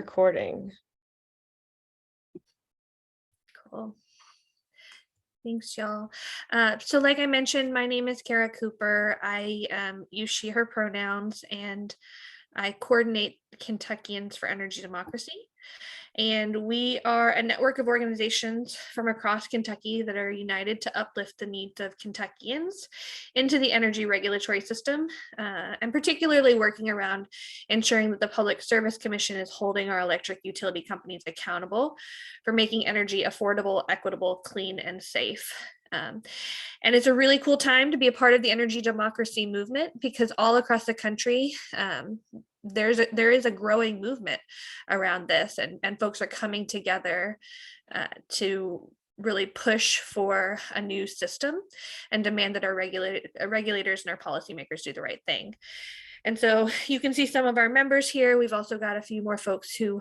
Recording. Cool. Thanks, y'all. So like I mentioned, my name is Kara Cooper. I use she, her pronouns, and I coordinate Kentuckians for Energy Democracy. And we are a network of organizations from across Kentucky that are united to uplift the needs of Kentuckians into the energy regulatory system, and particularly working around ensuring that the Public Service Commission is holding our electric utility companies accountable for making energy affordable, equitable, clean, and safe. And it's a really cool time to be a part of the energy democracy movement because all across the country, there is a growing movement around this, and folks are coming together to really push for a new system and demand that our regulators and our policymakers do the right thing. And so you can see some of our members here. We've also got a few more folks who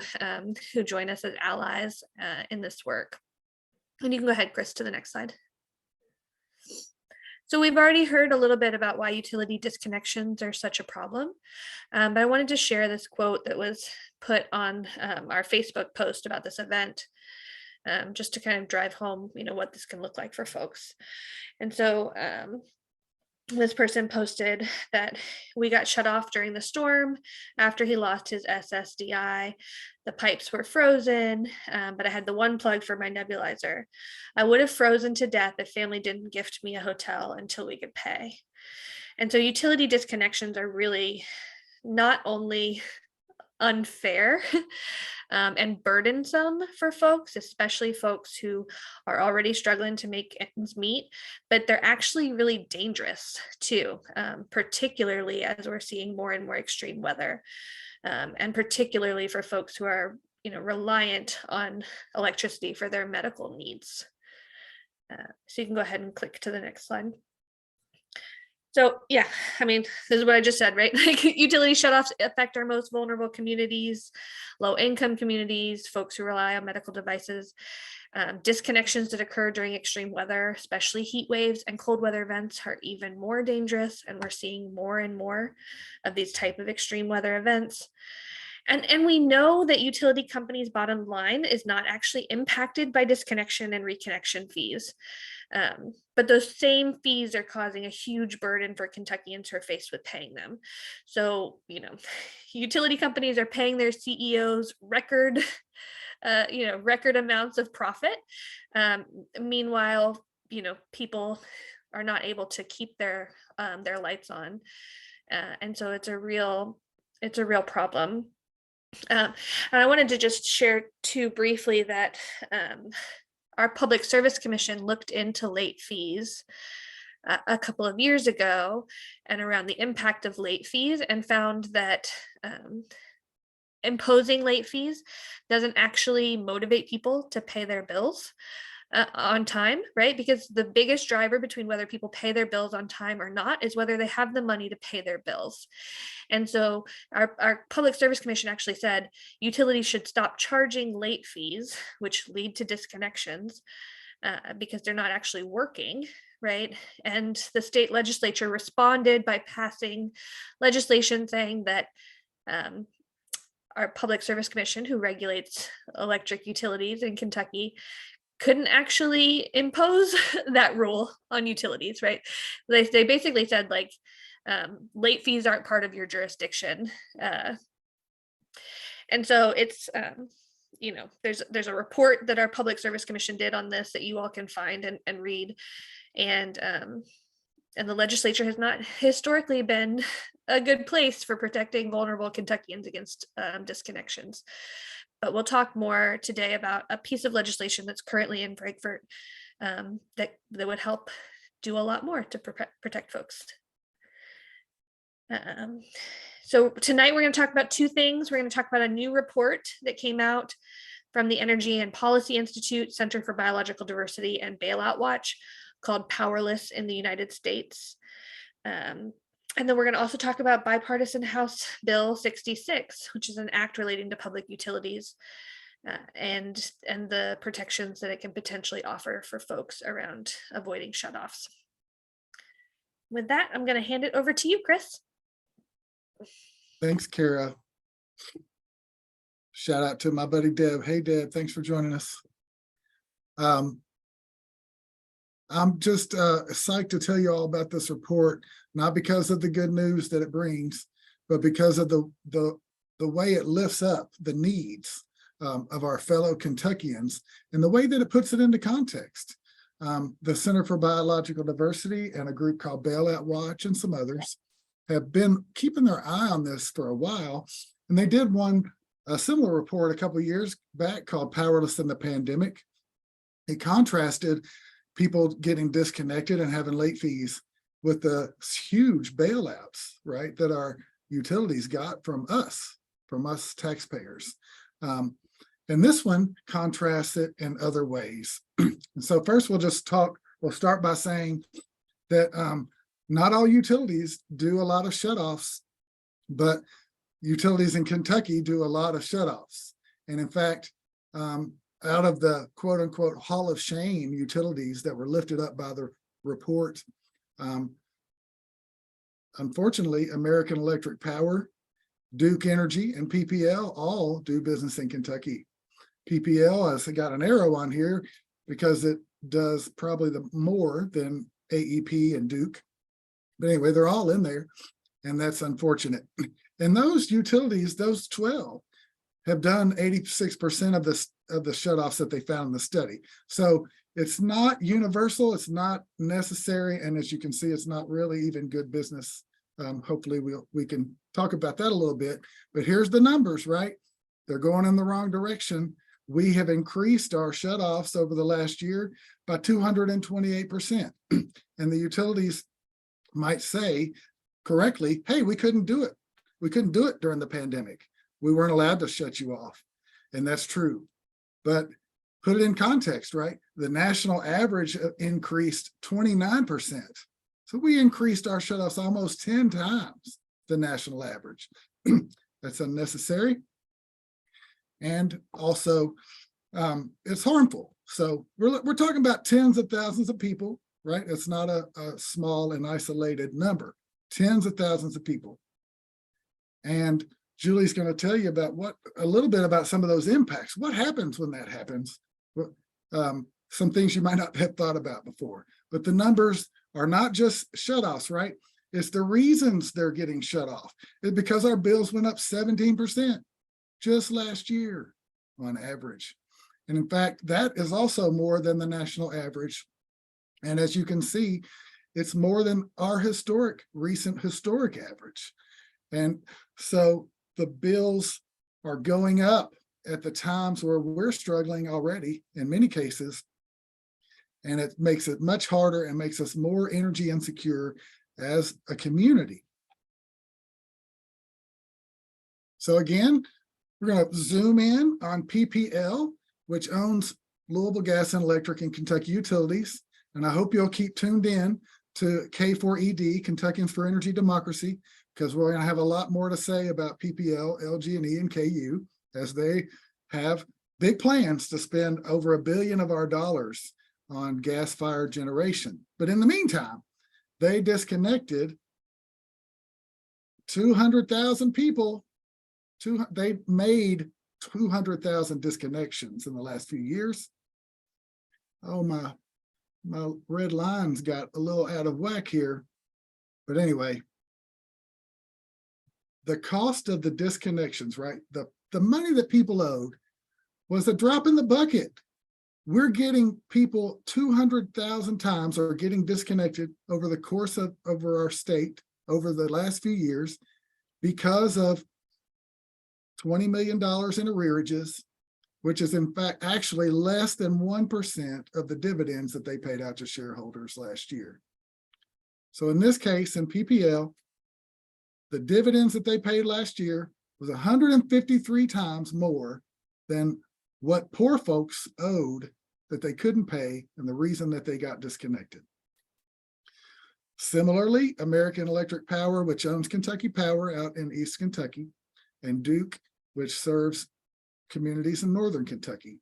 join us as allies in this work. And you can go ahead, Chris, to the next slide. So we've already heard a little bit about why utility disconnections are such a problem, but I wanted to share this quote that was put on our Facebook post about this event, just to kind of drive home, what this can look like for folks. And so this person posted that we got shut off during the storm after he lost his SSDI. The pipes were frozen, but I had the one plug for my nebulizer. I would have frozen to death if family didn't gift me a hotel until we could pay. And so utility disconnections are really not only unfair and burdensome for folks, especially folks who are already struggling to make ends meet, but they're actually really dangerous too, particularly as we're seeing more and more extreme weather, and particularly for folks who are reliant on electricity for their medical needs. So you can go ahead and click to the next slide. So yeah, this is what I just said, right? Like utility shutoffs affect our most vulnerable communities, low income communities, folks who rely on medical devices. Disconnections that occur during extreme weather, especially heat waves and cold weather events, are even more dangerous, and we're seeing more and more of these type of extreme weather events. And we know that utility companies' bottom line is not actually impacted by disconnection and reconnection fees. But those same fees are causing a huge burden for Kentuckians who are faced with paying them. So, utility companies are paying their CEOs record amounts of profit. Meanwhile, people are not able to keep their lights on. And so it's a real problem. And I wanted to just share too briefly that our Public Service Commission looked into late fees a couple of years ago and around the impact of late fees, and found that imposing late fees doesn't actually motivate people to pay their bills on time, right? Because the biggest driver between whether people pay their bills on time or not is whether they have the money to pay their bills. And so our Public Service Commission actually said utilities should stop charging late fees, which lead to disconnections, because they're not actually working, right? And the state legislature responded by passing legislation saying that our Public Service Commission, who regulates electric utilities in Kentucky, couldn't actually impose that rule on utilities, right? They basically said late fees aren't part of your jurisdiction. And so it's, there's a report that our Public Service Commission did on this that you all can find and read. And the legislature has not historically been a good place for protecting vulnerable Kentuckians against disconnections. But we'll talk more today about a piece of legislation that's currently in Frankfurt that would help do a lot more to protect folks. So tonight we're going to talk about two things. We're going to talk about a new report that came out from the Energy and Policy Institute, Center for Biological Diversity, and Bailout Watch, called Powerless in the United States. And then we're going to also talk about bipartisan House Bill 66, which is an act relating to public utilities and the protections that it can potentially offer for folks around avoiding shutoffs. With that, I'm going to hand it over to you, Chris. Thanks, Kara. Shout out to my buddy Deb. Hey, Deb, thanks for joining us. I'm just psyched to tell you all about this report, not because of the good news that it brings, but because of the way it lifts up the needs of our fellow Kentuckians and the way that it puts it into context. The Center for Biological Diversity and a group called Bailout Watch and some others have been keeping their eye on this for a while, and they did a similar report a couple of years back called Powerless in the Pandemic. It contrasted people getting disconnected and having late fees with the huge bailouts, right, that our utilities got from us taxpayers. And this one contrasts it in other ways. And so first we'll start by saying that not all utilities do a lot of shutoffs, but utilities in Kentucky do a lot of shutoffs. And in fact, out of the quote unquote Hall of Shame utilities that were lifted up by the report, unfortunately, American Electric Power, Duke Energy, and PPL all do business in Kentucky. PPL has got an arrow on here because it does probably more than AEP and Duke. But anyway, they're all in there, and that's unfortunate. And those utilities, those 12, have done 86% of the shutoffs that they found in the study. So it's not universal, it's not necessary, and as you can see, it's not really even good business. Hopefully we can talk about that a little bit, but here's the numbers, right? They're going in the wrong direction. We have increased our shutoffs over the last year by 228%. And the utilities might say correctly, hey, we couldn't do it. We couldn't do it during the pandemic. We weren't allowed to shut you off. And that's true. But put it in context, right? The national average increased 29%. So we increased our shutoffs almost 10 times the national average. That's unnecessary. And also, it's harmful. So we're talking about tens of thousands of people, right? It's not a small and isolated number. Tens of thousands of people. And Julie's going to tell you about a little bit about some of those impacts. What happens when that happens? Some things you might not have thought about before. But the numbers are not just shutoffs, right? It's the reasons they're getting shut off. It's because our bills went up 17% just last year on average. And in fact, that is also more than the national average. And as you can see, it's more than our recent historic average. And so the bills are going up at the times where we're struggling already in many cases. And it makes it much harder and makes us more energy insecure as a community. So again, we're going to zoom in on PPL, which owns Louisville Gas and Electric and Kentucky Utilities. And I hope you'll keep tuned in to K4ED, Kentuckians for Energy Democracy, because we're going to have a lot more to say about PPL, LG&E, and KU, as they have big plans to spend over $1 billion of our dollars on gas-fired generation. But in the meantime, they disconnected 200,000 people. They made 200,000 disconnections in the last few years. Oh, my red lines got a little out of whack here. But anyway, the cost of the disconnections, right? The money that people owed was a drop in the bucket. We're getting people 200,000 times or getting disconnected over the course of our state over the last few years because of $20 million in arrearages, which is in fact actually less than 1% of the dividends that they paid out to shareholders last year. So in this case, in PPL, the dividends that they paid last year was 153 times more than what poor folks owed that they couldn't pay, and the reason that they got disconnected. Similarly, American Electric Power, which owns Kentucky Power out in East Kentucky, and Duke, which serves communities in Northern Kentucky,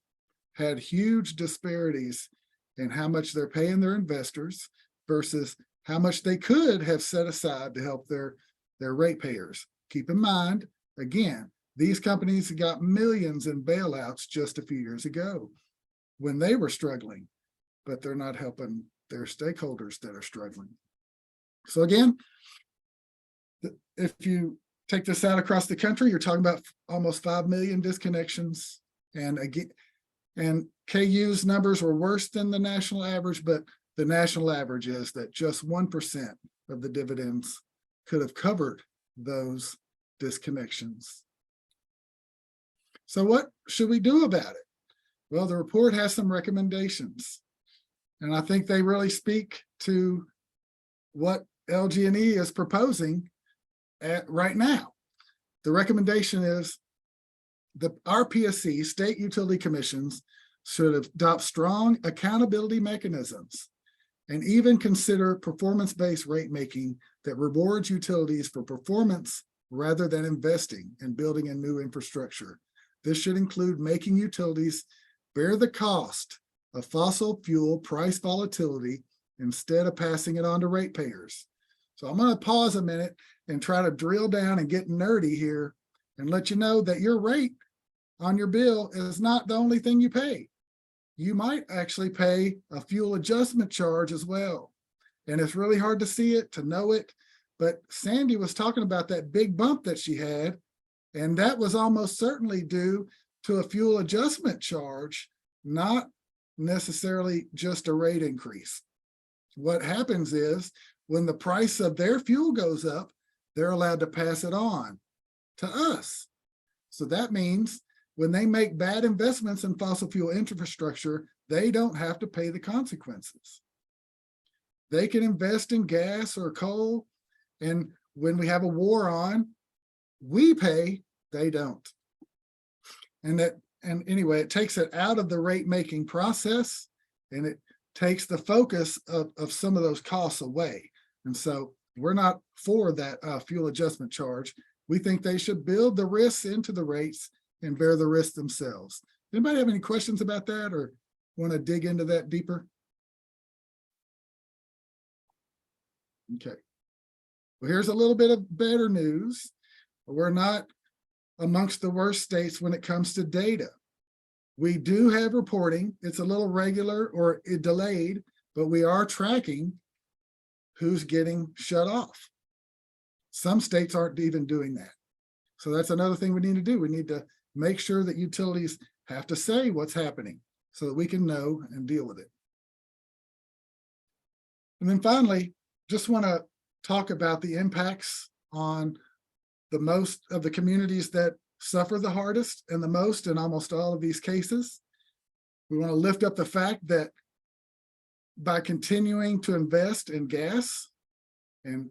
had huge disparities in how much they're paying their investors versus how much they could have set aside to help their ratepayers. Keep in mind, again, These companies got millions in bailouts just a few years ago when they were struggling, but they're not helping their stakeholders that are struggling. So again, if you take this out across the country, you're talking about almost 5 million disconnections. And again, and KU's numbers were worse than the national average, but the national average is that just 1% of the dividends could have covered those disconnections. So what should we do about it? Well, the report has some recommendations, and I think they really speak to what LG&E is proposing right now. The recommendation is our PSC, state utility commissions, should adopt strong accountability mechanisms and even consider performance-based rate making that rewards utilities for performance rather than investing in building a new infrastructure. This should include making utilities bear the cost of fossil fuel price volatility instead of passing it on to ratepayers. So I'm going to pause a minute and try to drill down and get nerdy here and let you know that your rate on your bill is not the only thing you pay. You might actually pay a fuel adjustment charge as well. And it's really hard to see it, to know it. But Sandy was talking about that big bump that she had, and that was almost certainly due to a fuel adjustment charge, not necessarily just a rate increase. What happens is when the price of their fuel goes up, they're allowed to pass it on to us. So that means when they make bad investments in fossil fuel infrastructure, they don't have to pay the consequences. They can invest in gas or coal, and when we have a war on, we pay, they don't. And anyway, it takes it out of the rate making process, and it takes the focus of some of those costs away. And so we're not for that fuel adjustment charge. We think they should build the risks into the rates and bear the risk themselves. Anybody have any questions about that or want to dig into that deeper? Okay. Well, here's a little bit of better news. We're not amongst the worst states when it comes to data. We do have reporting. It's a little regular or delayed, but we are tracking who's getting shut off. Some states aren't even doing that. So that's another thing we need to do. We need to make sure that utilities have to say what's happening so that we can know and deal with it. And then finally, just want to talk about the impacts on the most of the communities that suffer the hardest and the most in almost all of these cases. We want to lift up the fact that by continuing to invest in gas and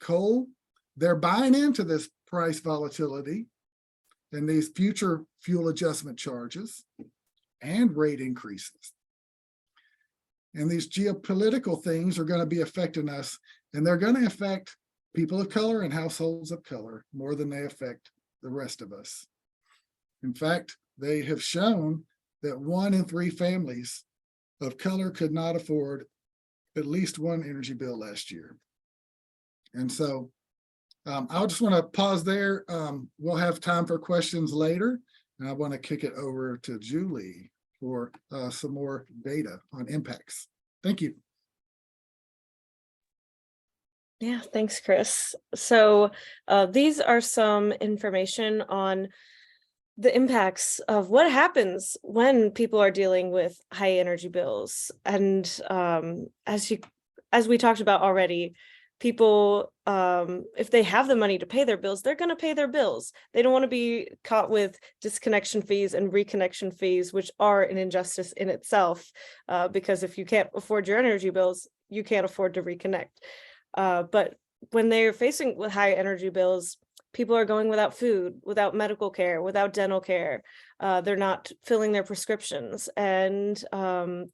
coal, they're buying into this price volatility and these future fuel adjustment charges and rate increases. And these geopolitical things are going to be affecting us, and they're going to affect people of color and households of color more than they affect the rest of us. In fact, they have shown that 1 in 3 families of color could not afford at least one energy bill last year. And so I just want to pause there. We'll have time for questions later. And I want to kick it over to Julie for some more data on impacts. Thank you. Yeah, thanks, Chris. So these are some information on the impacts of what happens when people are dealing with high energy bills. And as we talked about already, people, if they have the money to pay their bills, they're going to pay their bills. They don't want to be caught with disconnection fees and reconnection fees, which are an injustice in itself, because if you can't afford your energy bills, you can't afford to reconnect. But when they're facing with high energy bills, people are going without food, without medical care, without dental care. They're not filling their prescriptions, and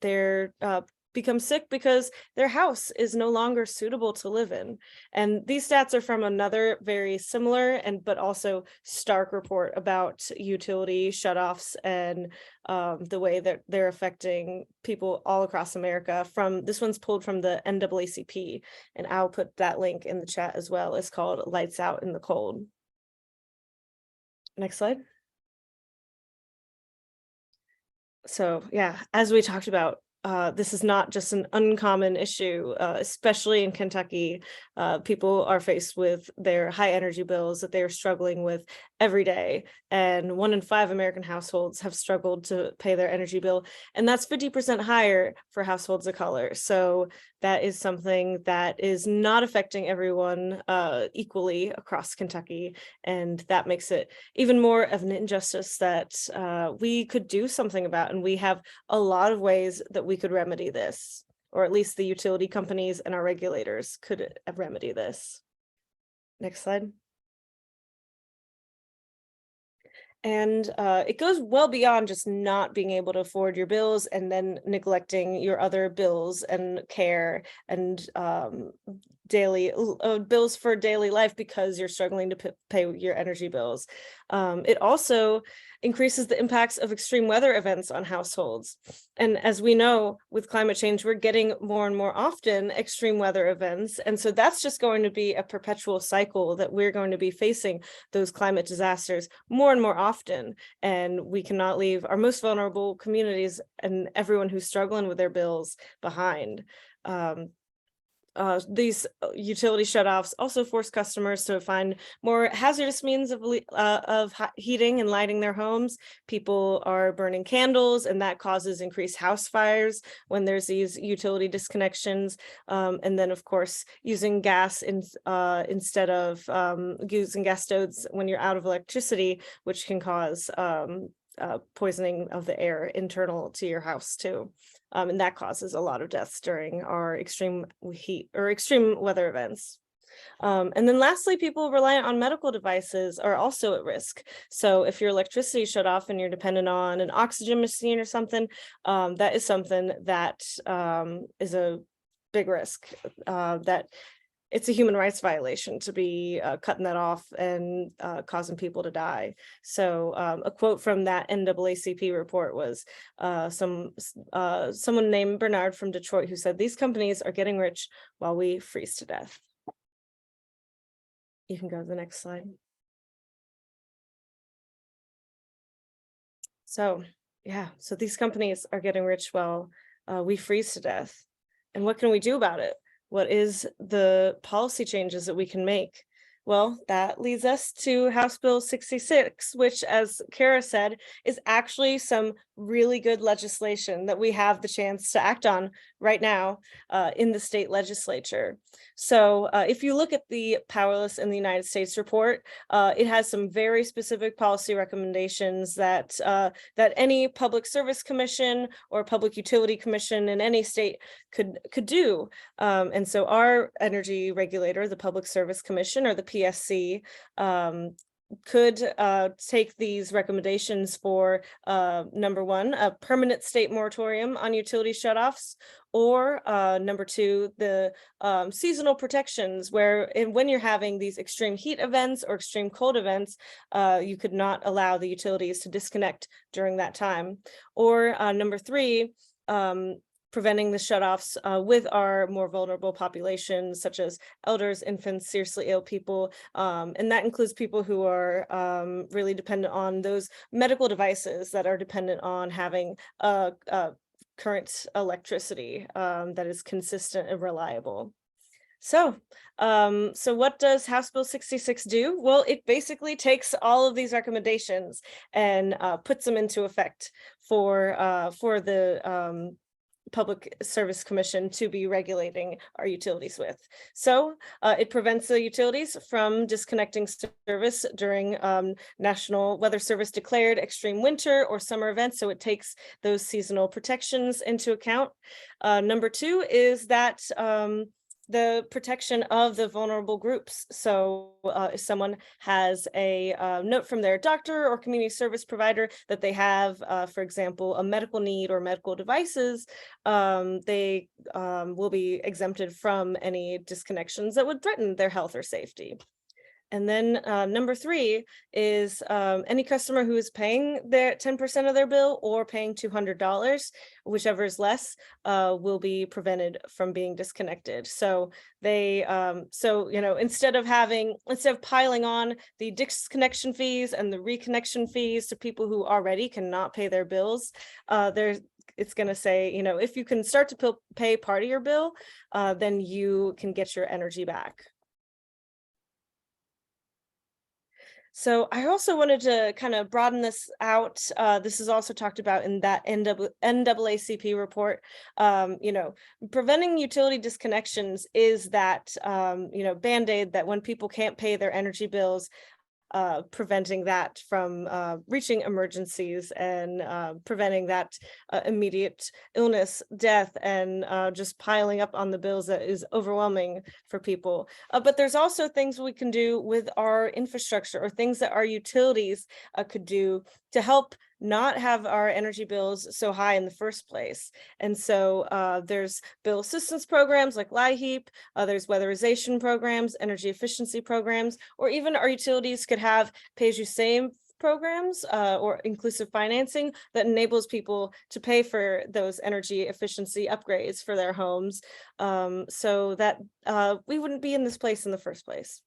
they're become sick because their house is no longer suitable to live in. And these stats are from another very similar but also stark report about utility shutoffs and the way that they're affecting people all across America. This one's pulled from the NAACP, and I'll put that link in the chat as well. It's called Lights Out in the Cold. Next slide. So yeah, as we talked about, this is not just an uncommon issue, especially in Kentucky. People are faced with their high energy bills that they are struggling with every day. And 1 in 5 American households have struggled to pay their energy bill. And that's 50% higher for households of color. So that is something that is not affecting everyone equally across Kentucky. And that makes it even more of an injustice that we could do something about. And we have a lot of ways that we could remedy this, or at least the utility companies and our regulators could remedy this. Next slide. And it goes well beyond just not being able to afford your bills and then neglecting your other bills and care and daily bills for daily life because you're struggling to pay your energy bills. It also increases the impacts of extreme weather events on households. And as we know, with climate change, we're getting more and more often extreme weather events. And so that's just going to be a perpetual cycle that we're going to be facing those climate disasters more and more often. And we cannot leave our most vulnerable communities and everyone who's struggling with their bills behind. These utility shutoffs also force customers to find more hazardous means of heating and lighting their homes. People are burning candles, and that causes increased house fires when there's these utility disconnections. And then, of course, using gas instead of using gas stoves when you're out of electricity, which can cause poisoning of the air internal to your house too. And that causes a lot of deaths during our extreme heat or extreme weather events. And then lastly, people reliant on medical devices are also at risk. So if your electricity shut off and you're dependent on an oxygen machine or something, that is something that is a big risk. That it's a human rights violation to be cutting that off and causing people to die. So a quote from that NAACP report was someone named Bernard from Detroit who said, "These companies are getting rich while we freeze to death." You can go to the next slide. So yeah, so these companies are getting rich while we freeze to death. And what can we do about it? What is the policy changes that we can make? Well, that leads us to House Bill 66, which, as Kara said, is actually some really good legislation that we have the chance to act on right now in the state legislature. So if you look at the Powerless in the United States report, it has some very specific policy recommendations that that any public service commission or public utility commission in any state could do. And so our energy regulator, the Public Service Commission, or the PSC, could take these recommendations for number one, a permanent state moratorium on utility shutoffs, or number two, the seasonal protections, where when you're having these extreme heat events or extreme cold events, you could not allow the utilities to disconnect during that time. Or number three, preventing the shutoffs with our more vulnerable populations, such as elders, infants, seriously ill people. And that includes people who are really dependent on those medical devices that are dependent on having current electricity that is consistent and reliable. So what does House Bill 66 do? Well, it basically takes all of these recommendations and puts them into effect for the Public Service Commission to be regulating our utilities with. So it prevents the utilities from disconnecting service during National Weather Service declared extreme winter or summer events. So it takes those seasonal protections into account. Number two is that the protection of the vulnerable groups. So if someone has a note from their doctor or community service provider that they have, for example, a medical need or medical devices, they will be exempted from any disconnections that would threaten their health or safety. And then number 3 is any customer who is paying their 10% of their bill or paying $200, whichever is less, will be prevented from being disconnected. So they, instead of piling on the disconnection fees and the reconnection fees to people who already cannot pay their bills, it's going to say, if you can start to pay part of your bill, then you can get your energy back. So I also wanted to kind of broaden this out. This is also talked about in that NAACP report. Preventing utility disconnections is that, Band-Aid that when people can't pay their energy bills, preventing that from reaching emergencies and preventing that immediate illness, death, and just piling up on the bills that is overwhelming for people. But there's also things we can do with our infrastructure, or things that our utilities could do to help not have our energy bills so high in the first place. And so there's bill assistance programs like LIHEAP, there's weatherization programs, energy efficiency programs, or even our utilities could have pay-as-you-save programs or inclusive financing that enables people to pay for those energy efficiency upgrades for their homes, so that we wouldn't be in this place in the first place.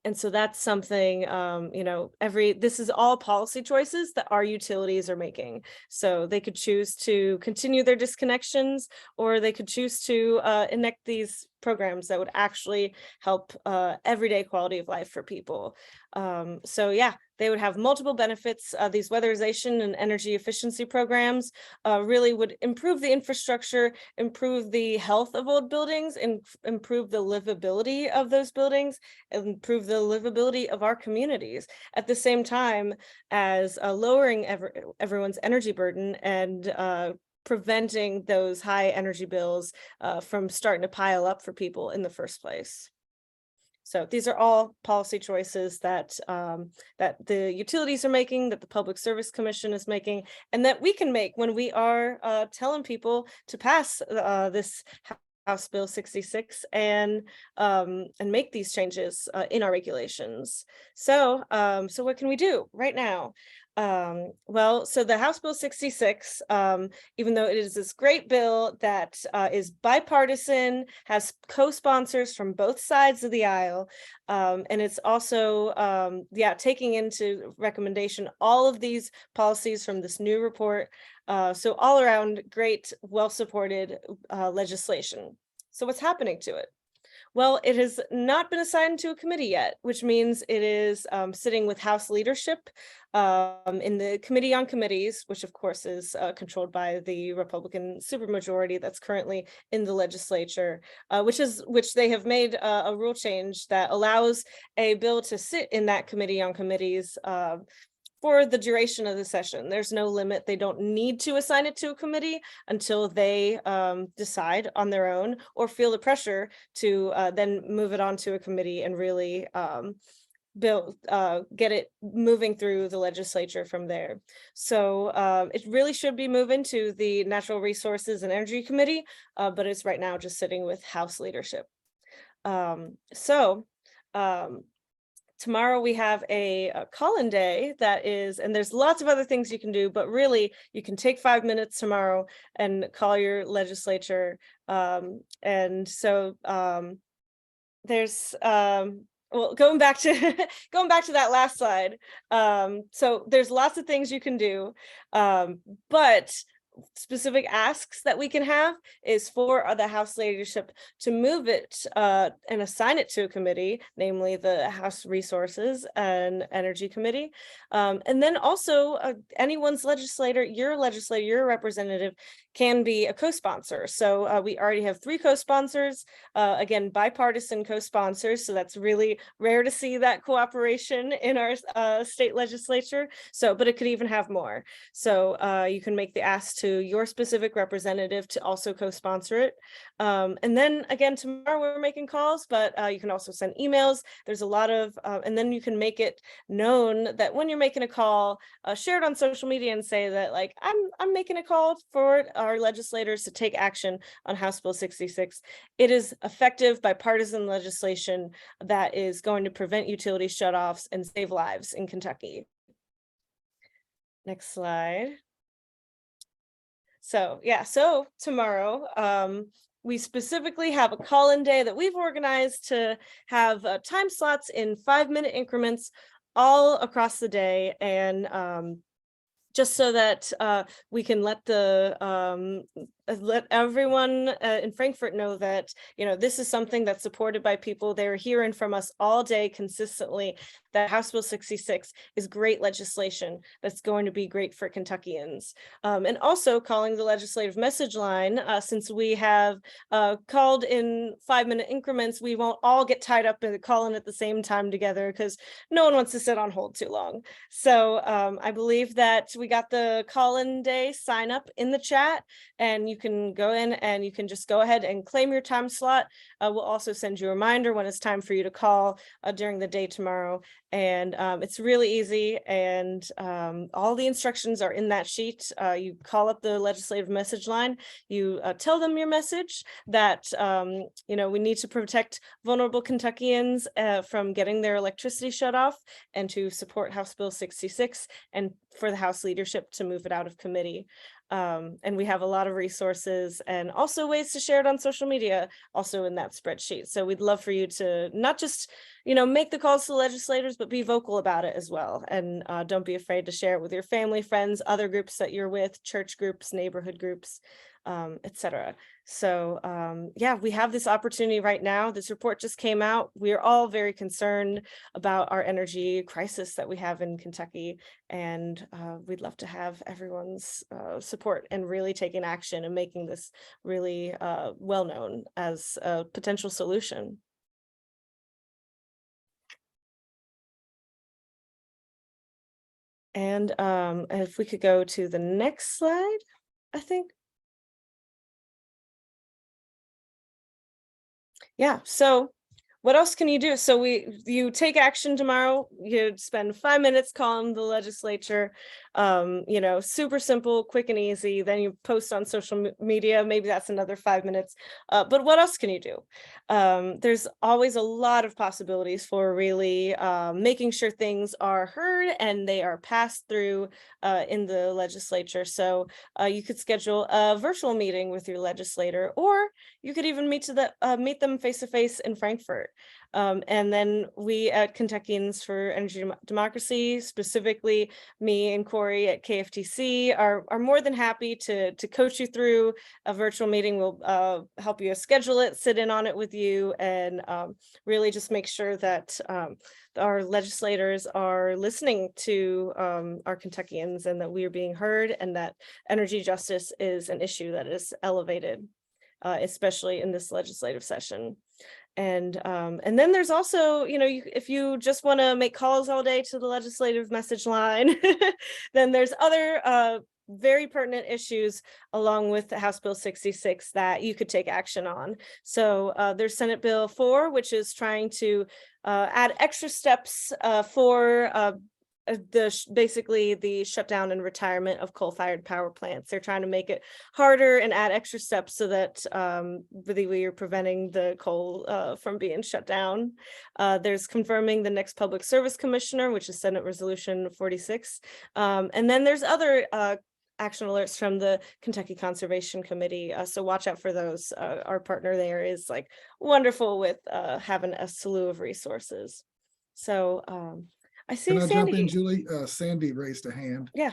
And so that's something, this is all policy choices that our utilities are making. So they could choose to continue their disconnections, or they could choose to enact these programs that would actually help everyday quality of life for people. So yeah, they would have multiple benefits. These weatherization and energy efficiency programs really would improve the infrastructure, improve the health of old buildings, and improve the livability of those buildings, improve the livability of our communities, at the same time as lowering everyone's energy burden and preventing those high energy bills from starting to pile up for people in the first place. So these are all policy choices that that the utilities are making, that the Public Service Commission is making, and that we can make when we are telling people to pass this House Bill 66 and make these changes in our regulations. So so what can we do right now? Well, so the House Bill 66, even though it is this great bill that is bipartisan, has co-sponsors from both sides of the aisle, and it's also, taking into recommendation all of these policies from this new report. So all around great, well-supported legislation. So what's happening to it? Well, it has not been assigned to a committee yet, which means it is sitting with House leadership in the Committee on Committees, which of course is controlled by the Republican supermajority that's currently in the legislature, which they have made a rule change that allows a bill to sit in that Committee on Committees for the duration of the session. There's no limit. They don't need to assign it to a committee until they decide on their own or feel the pressure to then move it on to a committee and really get it moving through the legislature from there. So it really should be moving to the Natural Resources and Energy Committee, but it's right now just sitting with House leadership. Tomorrow we have a call-in day that is, and there's lots of other things you can do, but really you can take 5 minutes tomorrow and call your legislature. And so there's, well, going back to that last slide. So there's lots of things you can do, but specific asks that we can have is for the House leadership to move it and assign it to a committee, namely the House Resources and Energy Committee. And then also anyone's legislator, your representative can be a co-sponsor. So we already have 3 co-sponsors, again, bipartisan co-sponsors. So that's really rare to see that cooperation in our state legislature. So, but it could even have more. So you can make the ask to your specific representative to also co-sponsor it. And then again, tomorrow we're making calls, but you can also send emails. There's a lot of, and then you can make it known that when you're making a call, share it on social media and say that, like, I'm making a call for our legislators to take action on House Bill 66. It is effective bipartisan legislation that is going to prevent utility shutoffs and save lives in Kentucky. Next slide. So yeah, so tomorrow, we specifically have a call-in day that we've organized to have time slots in 5-minute increments all across the day, and just so that we can let everyone in Frankfort know that, you know, this is something that's supported by people. They're hearing from us all day consistently that House Bill 66 is great legislation that's going to be great for Kentuckians. And also calling the legislative message line, since we have called in 5-minute increments, we won't all get tied up in calling at the same time together because no one wants to sit on hold too long. So I believe that we got the call-in day sign up in the chat, and you can go in and you can just go ahead and claim your time slot. We'll also send you a reminder when it's time for you to call during the day tomorrow. And it's really easy, and all the instructions are in that sheet. You call up the legislative message line, you tell them your message that you know, we need to protect vulnerable Kentuckians from getting their electricity shut off, and to support House Bill 66, and for the House leadership to move it out of committee. And we have a lot of resources and also ways to share it on social media also in that spreadsheet. So we'd love for you to not just, you know, make the calls to the legislators, but be vocal about it as well. And don't be afraid to share it with your family, friends, other groups that you're with, church groups, neighborhood groups, etc. So yeah, we have this opportunity right now. This report just came out. We are all very concerned about our energy crisis that we have in Kentucky, and we'd love to have everyone's support and really taking action and making this really well known as a potential solution. And if we could go to the next slide, I think. Yeah, so what else can you do? So you take action tomorrow, you spend 5 minutes calling the legislature, you know, super simple, quick and easy. Then you post on social media, maybe that's another 5 minutes. But what else can you do? There's always a lot of possibilities for really making sure things are heard and they are passed through in the legislature. So you could schedule a virtual meeting with your legislator, or you could even meet them face-to-face in Frankfort. And then we at Kentuckians for Energy Democracy, specifically me and Corey at KFTC, are more than happy to coach you through a virtual meeting. We'll help you schedule it, sit in on it with you, and really just make sure that our legislators are listening to our Kentuckians, and that we are being heard, and that energy justice is an issue that is elevated, especially in this legislative session. And then there's also, you know, if you just want to make calls all day to the legislative message line, then there's other very pertinent issues along with House Bill 66 that you could take action on. So there's Senate Bill 4, which is trying to add extra steps for basically the shutdown and retirement of coal-fired power plants. They're trying to make it harder and add extra steps so that we are preventing the coal from being shut down. There's confirming the next public service commissioner, which is Senate Resolution 46. And then there's other action alerts from the Kentucky Conservation Committee. So watch out for those. Our partner there is like wonderful with having a slew of resources. So I see Can I jump in, Sandy. Julie? Sandy raised a hand. Yeah.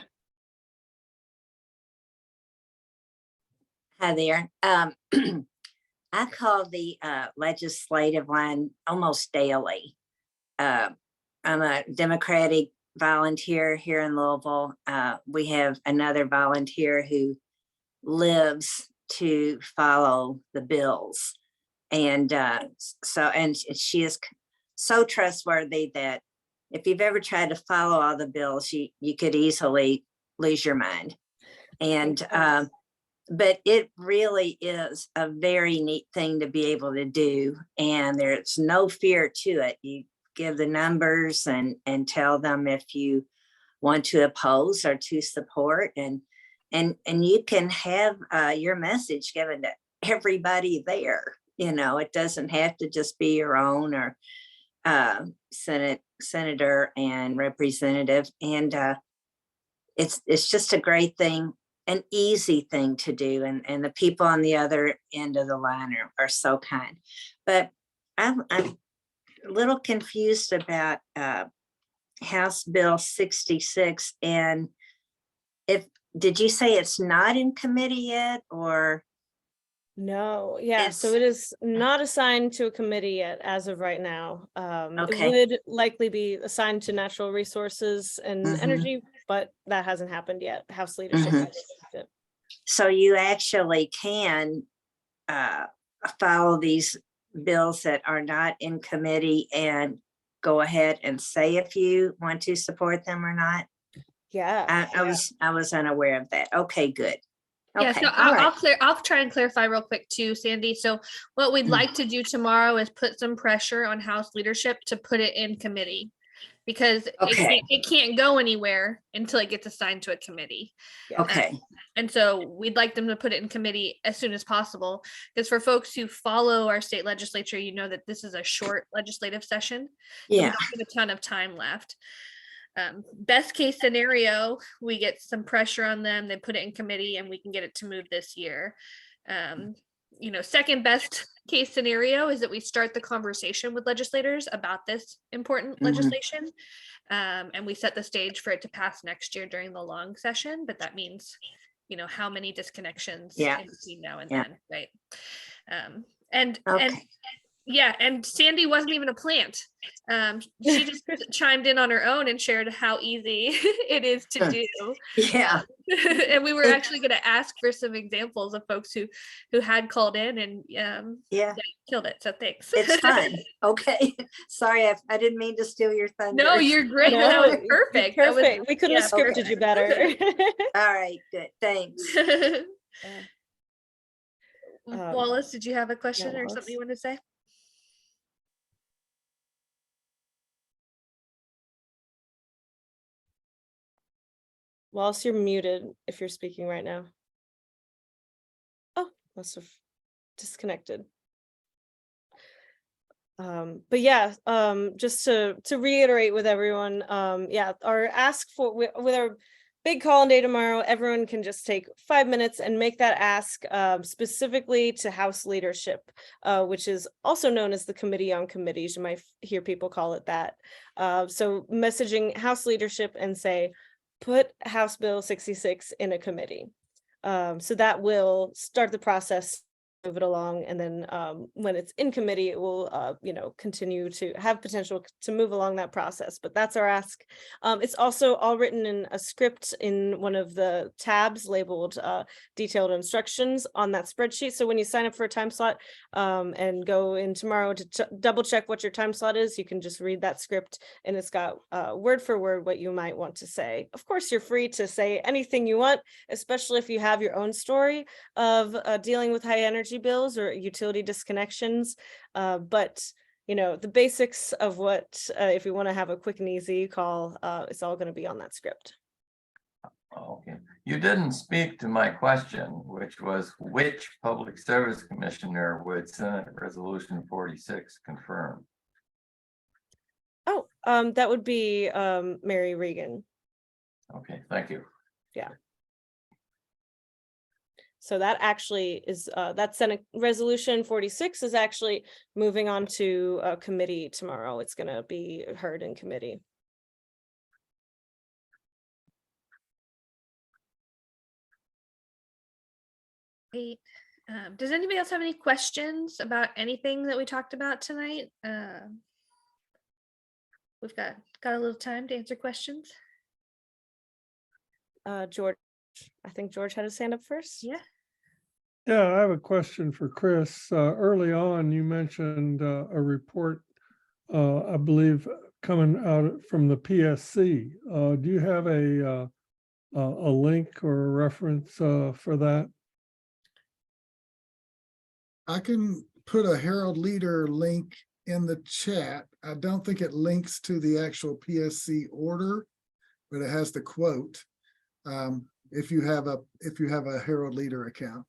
Hi there. I call the legislative line almost daily. I'm a Democratic volunteer here in Louisville. We have another volunteer who lives to follow the bills. And and she is so trustworthy that if you've ever tried to follow all the bills, you could easily lose your mind. And, sense. but it really is a very neat thing to be able to do. And there's no fear to it. You give the numbers and tell them if you want to oppose or to support, and you can have your message given to everybody there. You know, it doesn't have to just be your own or senator and representative. And it's just a great thing, an easy thing to do. And the people on the other end of the line are so kind. But I'm a little confused about House Bill 66. And did you say it's not in committee yet, or? No, yeah, so It's- it is not assigned to a committee yet as of right now. Okay. It would likely be assigned to natural resources and Mhm. energy, but that hasn't happened yet. House leadership. Mhm. hasn't approved it. So you actually can follow these bills that are not in committee and go ahead and say if you want to support them or not. Yeah. I was unaware of that. Okay, good. Yeah, Okay, so all right. I'll try and clarify real quick too, Sandy. So what we'd Mm. like to do tomorrow is put some pressure on House leadership to put it in committee, because Okay. it can't go anywhere until it gets assigned to a committee. Yeah. Okay, And so we'd like them to put it in committee as soon as possible, because for folks who follow our state legislature, you know that this is a short legislative session. So we yeah, don't have a ton of time left. Best case scenario, we get some pressure on them, they put it in committee and we can get it to move this year. You know, second best case scenario is that we start the conversation with legislators about this important Mhm. legislation. And we set the stage for it to pass next year during the long session, but that means, you know, how many disconnections Yeah. in between now and Yeah. then, right? And okay. yeah, and Sandy wasn't even a plant. She just chimed in on her own and shared how easy it is to do. Yeah, And we were actually going to ask for some examples of folks who had called in and yeah, killed it. So thanks. it's fun. Okay, sorry, I didn't mean to steal your thunder. No, you're great. No, That was you're perfect. That was- perfect. We couldn't have yeah, scripted you better. All right, good, thanks. Wallace, did you have a question or Wallace. something you want to say? Wallace, you're muted if you're speaking right now. Oh, must have disconnected. But yeah, just to reiterate with everyone, yeah, our ask for with our big call-in day tomorrow, everyone can just take 5 minutes and make that ask specifically to House leadership, which is also known as the Committee on Committees. You might hear people call it that. So messaging House leadership and say, put House Bill 66 in a committee. So that will start the process, move it along, and then when it's in committee, it will you know, continue to have potential to move along that process. But that's our ask. It's also all written in a script in one of the tabs labeled detailed instructions on that spreadsheet. So when you sign up for a time slot and go in tomorrow to double check what your time slot is, you can just read that script and it's got word for word what you might want to say. Of course, you're free to say anything you want, especially if you have your own story of dealing with high energy bills or utility disconnections. But you know, the basics of what, if you want to have a quick and easy call, it's all going to be on that script. Okay, you didn't speak to my question, which was which public service commissioner would Senate Resolution 46 confirm? Oh, that would be Mary Regan. Okay, thank you. Yeah. So that actually is that Senate Resolution 46 is actually moving on to a committee tomorrow. It's going to be heard in committee. Great. Does anybody else have any questions about anything that we talked about tonight? We've got a little time to answer questions. George, I think George had his hand up first. Yeah. Yeah, I have a question for Chris. Early on, you mentioned a report, I believe, coming out from the PSC. Do you have a a link or a reference for that? I can put a Herald Leader link in the chat. I don't think it links to the actual PSC order, but it has the quote. If you have a Herald Leader account.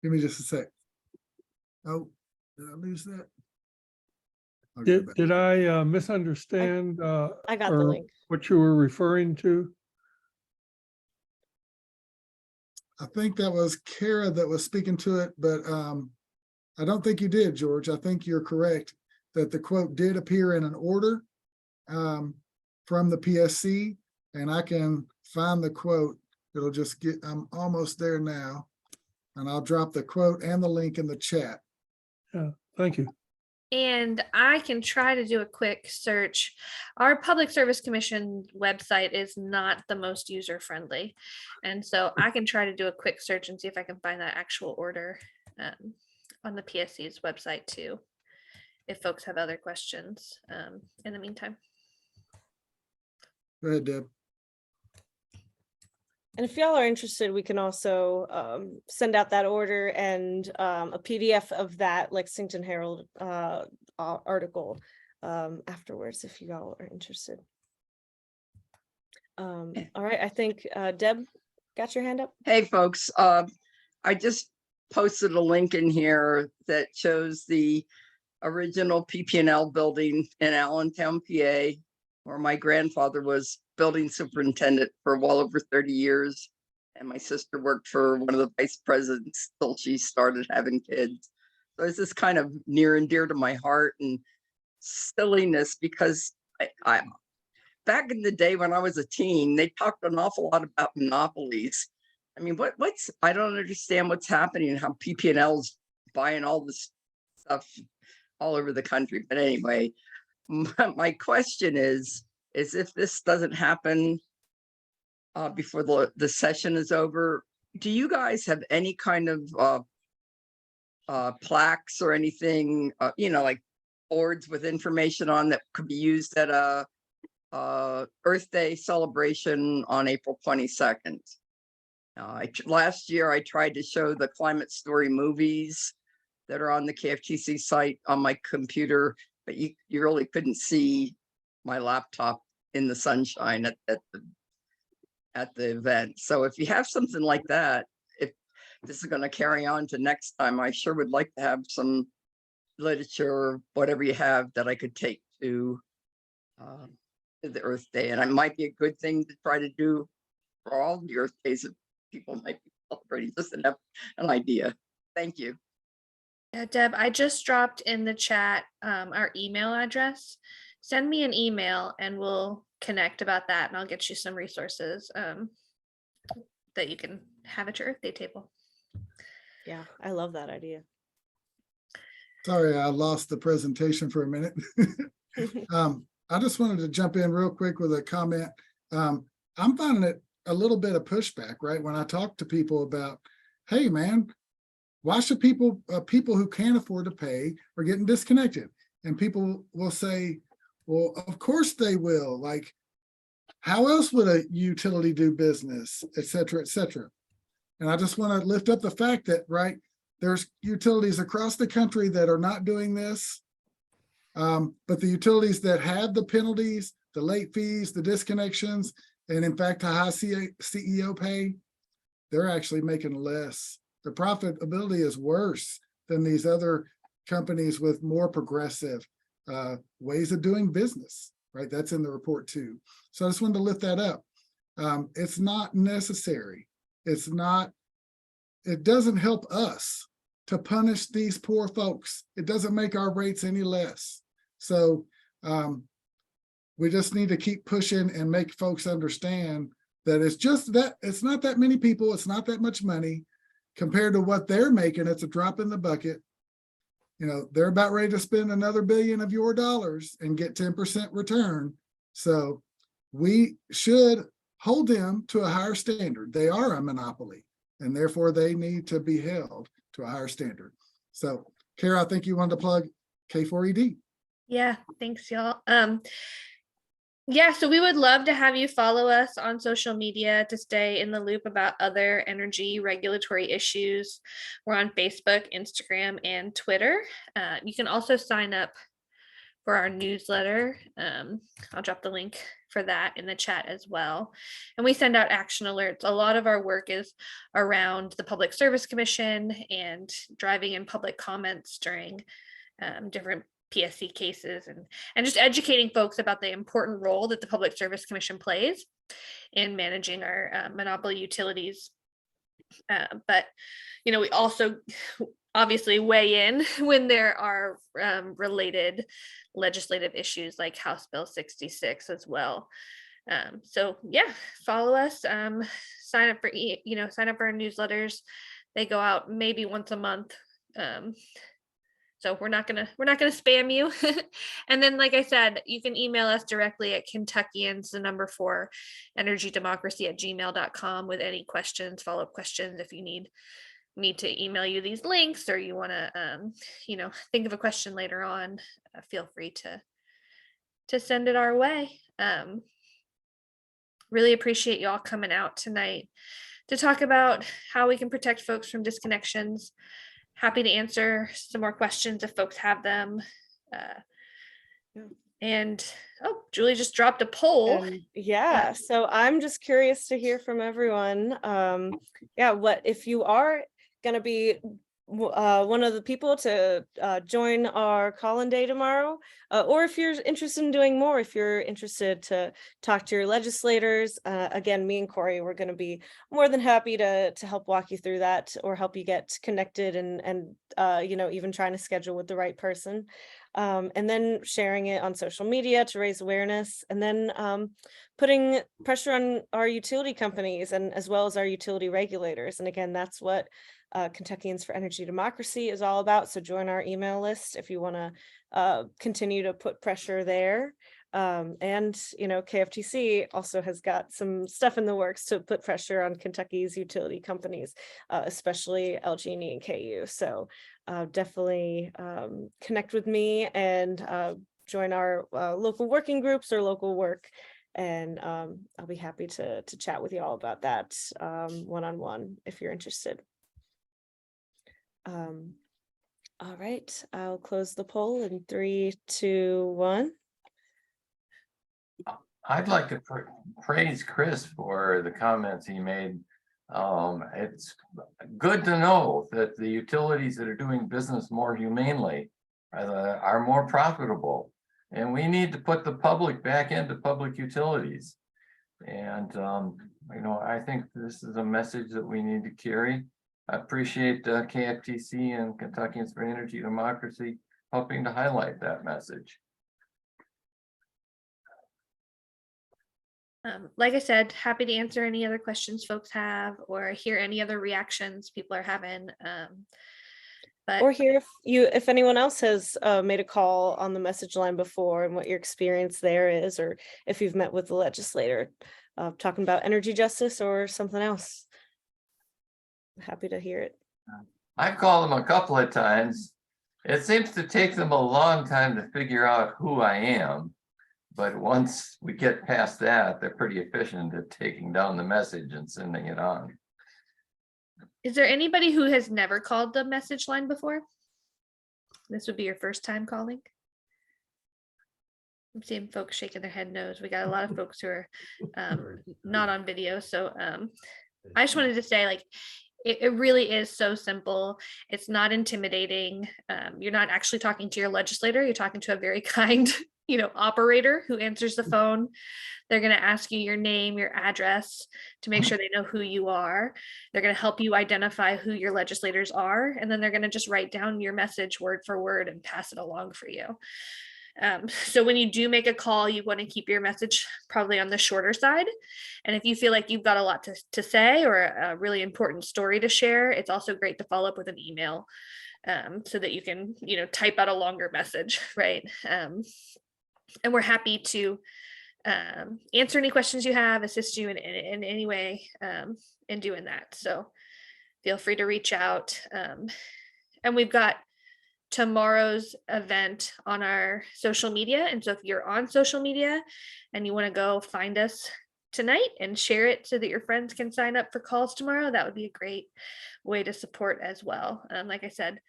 Give me just a sec. Oh, did I lose that? I'll go back. Did I misunderstand I got the or link. what you were referring to? I think that was Kara that was speaking to it, but I don't think you did, George. I think you're correct that the quote did appear in an order from the PSC, and I can find the quote. It'll just get, I'm almost there now, and I'll drop the quote and the link in the chat. Yeah, thank you. And I can try to do a quick search. Our Public Service Commission website is not the most user friendly. And so I can try to do a quick search and see if I can find that actual order on the PSC's website too, if folks have other questions in the meantime. Go ahead, Deb. And if y'all are interested, we can also send out that order and a PDF of that Lexington Herald article afterwards, if you all are interested. All right, I think Deb got your hand up. Hey, folks, I just posted a link in here that shows the original PP&L building in Allentown, PA, where my grandfather was building superintendent for well over 30 years. And my sister worked for one of the vice presidents till she started having kids. So it's just kind of near and dear to my heart and silliness because I back in the day when I was a teen, they talked an awful lot about monopolies. I mean, what's I don't understand what's happening and how PP&L's buying all this stuff all over the country. But anyway, my question is if this doesn't happen before the session is over, do you guys have any kind of plaques or anything, like boards with information on that could be used at a Earth Day celebration on April 22nd? Last year, I tried to show the climate story movies that are on the KFTC site on my computer, but you really couldn't see my laptop in the sunshine at the event. So if you have something like that, if this is going to carry on to next time, I sure would like to have some literature, whatever you have, that I could take to the Earth Day. And it might be a good thing to try to do for all the Earth Days that people might be celebrating, just to have an idea. Thank you. Yeah, Deb, I just dropped in the chat our email address. Send me an email and we'll connect about that, and I'll get you some resources that you can have at your Earth Day table. Yeah, I love that idea. Sorry, I lost the presentation for a minute. I just wanted to jump in real quick with a comment. I'm finding it a little bit of pushback, right? When I talk to people about, hey man, why should people who can't afford to pay are getting disconnected? And people will say, well, of course they will. Like, how else would a utility do business, et cetera, et cetera? And I just want to lift up the fact that, right, there's utilities across the country that are not doing this. But the utilities that have the penalties, the late fees, the disconnections, and in fact, the high CEO pay, they're actually making less. The profitability is worse than these other companies with more progressive ways of doing business, right? That's in the report too. So I just wanted to lift that up. It's not necessary. It doesn't help us to punish these poor folks. It doesn't make our rates any less. So we just need to keep pushing and make folks understand that it's just that it's not that many people, it's not that much money compared to what they're making. It's a drop in the bucket. You know, they're about ready to spend another billion of your dollars and get 10% return. So we should hold them to a higher standard. They are a monopoly, and therefore they need to be held to a higher standard. So Kara, I think you wanted to plug K4ED. Yeah, thanks y'all. Yeah, so we would love to have you follow us on social media to stay in the loop about other energy regulatory issues. We're on Facebook, Instagram, and Twitter. You can also sign up for our newsletter. I'll drop the link for that in the chat as well. And we send out action alerts. A lot of our work is around the Public Service Commission and driving in public comments during different PSC cases, and just educating folks about the important role that the Public Service Commission plays in managing our monopoly utilities. But we also obviously weigh in when there are related legislative issues like House Bill 66 as well. So yeah, follow us, sign up for sign up for our newsletters. They go out maybe once a month. So we're not gonna spam you. And then, like I said, you can email us directly at Kentuckians, the number 4, energydemocracy@gmail.com with any questions, follow-up questions. If you need me to email you these links, or you want to, think of a question later on, feel free to send it our way. Really appreciate y'all coming out tonight to talk about how we can protect folks from disconnections. Happy to answer some more questions if folks have them. And Julie just dropped a poll. And yeah, so I'm just curious to hear from everyone. What if you are going to be one of the people to join our call-in day tomorrow, or if you're interested in doing more, if you're interested to talk to your legislators, again, me and Corey, we're going to be more than happy to help walk you through that, or help you get connected and even trying to schedule with the right person, and then sharing it on social media to raise awareness, and then putting pressure on our utility companies and as well as our utility regulators. And again, that's what Kentuckians for Energy Democracy is all about. So join our email list if you want to continue to put pressure there. And KFTC also has got some stuff in the works to put pressure on Kentucky's utility companies, especially LG&E and KU. So definitely connect with me and join our local working groups or local work. And I'll be happy to chat with you all about that one-on-one if you're interested. All right, I'll close the poll in 3, 2, 1. I'd like to praise Chris for the comments he made. It's good to know that the utilities that are doing business more humanely are more profitable, and we need to put the public back into public utilities. And I think this is a message that we need to carry. I appreciate KFTC and Kentuckians for Energy Democracy helping to highlight that message. Like I said, happy to answer any other questions folks have, or hear any other reactions people are having. Or hear if anyone else has made a call on the message line before and what your experience there is, or if you've met with the legislator talking about energy justice or something else. Happy to hear it. I've called them a couple of times. It seems to take them a long time to figure out who I am. But once we get past that, they're pretty efficient at taking down the message and sending it on. Is there anybody who has never called the message line before? This would be your first time calling? I'm seeing folks shaking their head no's. We got a lot of folks who are not on video. So I just wanted to say, like, it really is so simple. It's not intimidating. You're not actually talking to your legislator. You're talking to a very kind, operator who answers the phone. They're going to ask you your name, your address to make sure they know who you are. They're going to help you identify who your legislators are. And then they're going to just write down your message word for word and pass it along for you. So when you do make a call, you want to keep your message probably on the shorter side. And if you feel like you've got a lot to say or a really important story to share, it's also great to follow up with an email so that you can, type out a longer message, right? And we're happy to answer any questions you have, assist you in any way in doing that. So feel free to reach out. And we've got tomorrow's event on our social media. And so if you're on social media and you want to go find us tonight and share it so that your friends can sign up for calls tomorrow, that would be a great way to support as well. Like I said,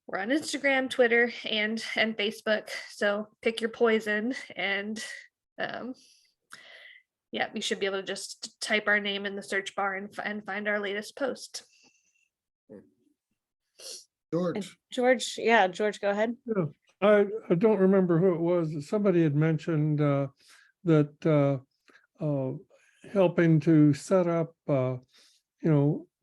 we're on Instagram, Twitter, and Facebook. So pick your poison, and yeah, you should be able to just type our name in the search bar and find our latest post. And George, George, yeah, George, go ahead. Yeah, I don't remember who it was. Somebody had mentioned that helping to set up,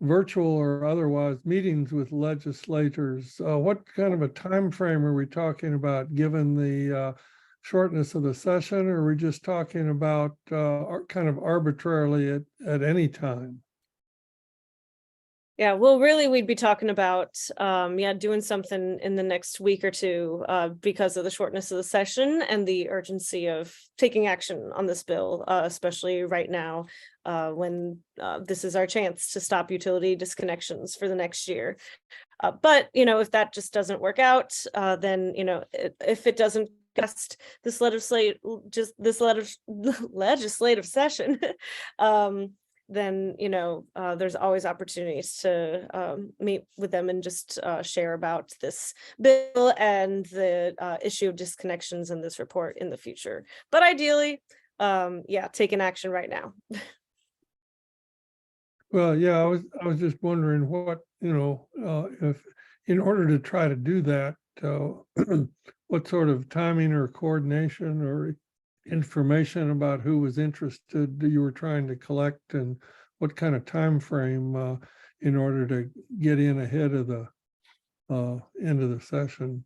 virtual or otherwise meetings with legislators. What kind of a time frame are we talking about, given the shortness of the session, or are we just talking about kind of arbitrarily at any time? Yeah, well, really, we'd be talking about, doing something in the next week or two because of the shortness of the session and the urgency of taking action on this bill, especially right now when this is our chance to stop utility disconnections for the next year. But, if that just doesn't work out, then, if it doesn't just this legislative session, then there's always opportunities to meet with them and just share about this bill and the issue of disconnections in this report in the future. But ideally, taking action right now. Well, yeah, I was just wondering what, if in order to try to do that, what sort of timing or coordination or information about who was interested you were trying to collect, and what kind of time frame in order to get in ahead of the end of the session,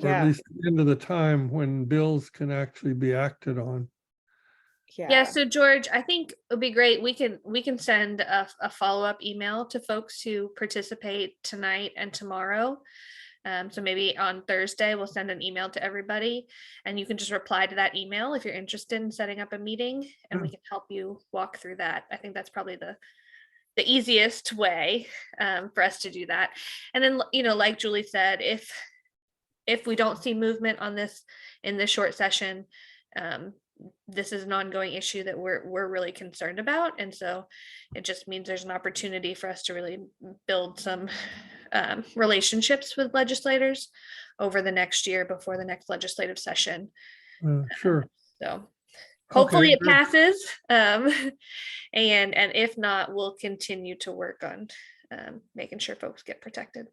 or at Yeah, least the end of the time when bills can actually be acted on. Yeah, so George, I think it'd be great. We can send a follow-up email to folks who participate tonight and tomorrow. So maybe on Thursday, we'll send an email to everybody, and you can just reply to that email if you're interested in setting up a meeting, and we can help you walk through that. I think that's probably the easiest way for us to do that. And then, like Julie said, if we don't see movement on this in this short session, this is an ongoing issue that we're really concerned about. And so it just means there's an opportunity for us to really build some relationships with legislators over the next year before the next legislative session. Sure. So hopefully it great. passes. And if not, we'll continue to work on making sure folks get protected.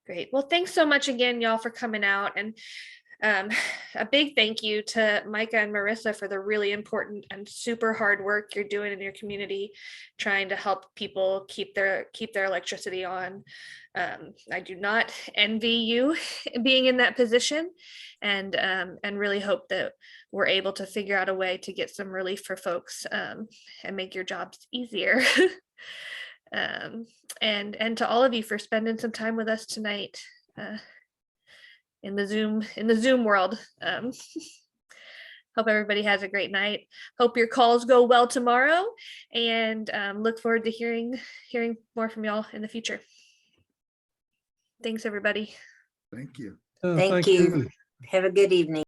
Great. Well, thanks so much again, y'all, for coming out. And a big thank you to Micah and Marissa for the really important and super hard work you're doing in your community, trying to help people keep their electricity on. I do not envy you being in that position, and really hope that we're able to figure out a way to get some relief for folks and make your jobs easier. And to all of you for spending some time with us tonight in the Zoom world. Hope everybody has a great night. Hope your calls go well tomorrow, and look forward to hearing more from y'all in the future. Thanks, everybody. thank you. Thank you. Have a good evening.